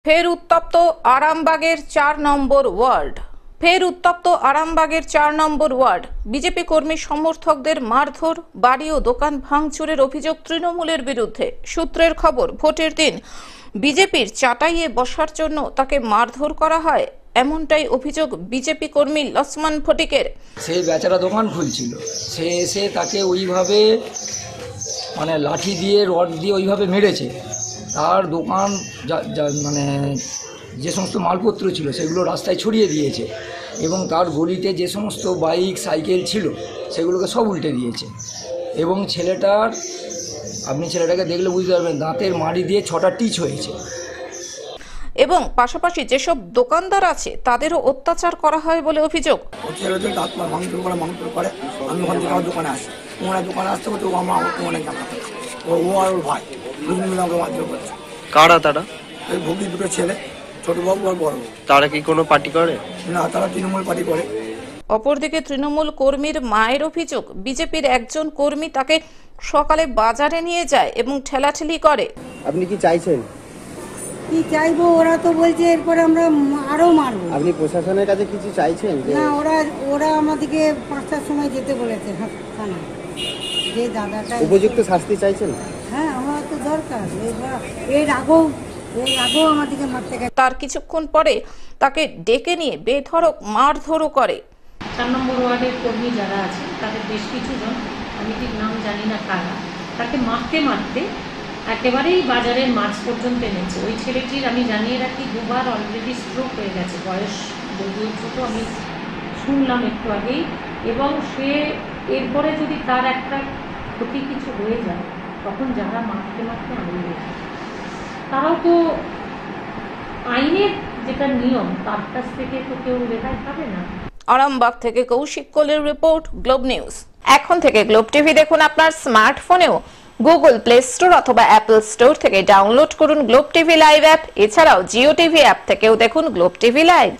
ফের উত্তপ্ত আরামবাগের ৪ নম্বর ওয়ার্ড। বিজেপি কর্মী সমর্থকদের মারধর, বাড়ি ও দোকান ভাঙচুরের অভিযোগ তৃণমূলের বিরুদ্ধে। সূত্রের খবর, ভোটের দিন বিজেপির চাটাইয়ে বসার জন্য তাকে মারধর করা হয়, এমনটাই অভিযোগ বিজেপি কর্মী লক্ষ্মণ ফটিকের। সেই বেচারা দোকান খুলছিল, সে এসে তাকে ওইভাবে লাঠি দিয়ে রড দিয়ে ওইভাবে মেরেছে। তার দোকান যে সমস্ত মালপত্র ছিল সেগুলো রাস্তায় ছড়িয়ে দিয়েছে এবং তার গলিতে যে সমস্ত বাইক সাইকেল ছিল সেগুলোকে সব উল্টে দিয়েছে। এবং আপনি ছেলেটাকে দেখলে বুঝতে পারবেন, দাঁতের মাড়ি দিয়ে 6টা টিচ হয়েছে। এবং পাশাপাশি যেসব দোকানদার আছে তাদেরও অত্যাচার করা হয় বলে অভিযোগ। আমি ওখান থেকে আমার দোকানে আসি, ওনার দোকানে আসতে হতো আমার অনেক জানা ও আর ওর ভাই দুজন মিলে আমাকে মারধর করছে। কারা তারা? এই ভুগি দুটো ছেলে, ছোট বাবু আর বড়। তারা কি কোনো পার্টি করে? না, তারা তৃণমূল পার্টি করে। অপরদিকে তৃণমূল কর্মীর মায়ের অভিযোগ, বিজেপির একজন কর্মী তাকে সকালে বাজারে নিয়ে যায় এবং ঠেলাঠেলি করে। আপনি কি চাইছেন? কি চাইবো, ওরা তো বলছে এরপরে আমরা আরো মারবো। আপনি প্রশাসনের কাছে কিছু চাইছেন? না, ওরা আমাদেরকে 5টার সময় যেতে বলেছে থানা। যে দাদাটা উপযুক্ত শাস্তি চাইছেন? হ্যাঁ, আমার তো দরকার। এর আগেও আমাদেরকে মারতে গেছে। তার কিছুক্ষণ পরে তাকে ডেকে নিয়ে বেধড়ক মারধরও করে। 4 নম্বর ওয়ার্ডের কর্মী যারা আছে তাদের বেশ কিছু জন, আমি ঠিক নাম জানি না কারা, তাকে মারতে মারতে একেবারেই বাজারের মাঝ পর্যন্ত এনেছে। ওই ছেলেটির আমি জানিয়ে রাখি 2বার অলরেডি স্ট্রোক হয়ে গেছে, বয়স যদিও ছোট, আমি শুনলাম একটু আগেই। এবং সে এরপরে যদি তার একটা ক্ষতি কিছু হয়ে যায়, তখন যারা মারতে মারতে আনবে তারাও তো আইনের যেটা নিয়ম তার কাছ থেকে তো কেউ রেহাই পাবে না। আরামবাগ থেকে কৌশিক কোলের রিপোর্ট, গ্লোব নিউজ। এখন থেকে গ্লোব টিভি দেখুন আপনার স্মার্টফোনেও। গুগল প্লে স্টোর অথবা অ্যাপল স্টোর থেকে ডাউনলোড করুন গ্লোব টিভি লাইভ অ্যাপ। এছাড়াও জিও টিভি অ্যাপ থেকেও দেখুন গ্লোব টিভি লাইভ।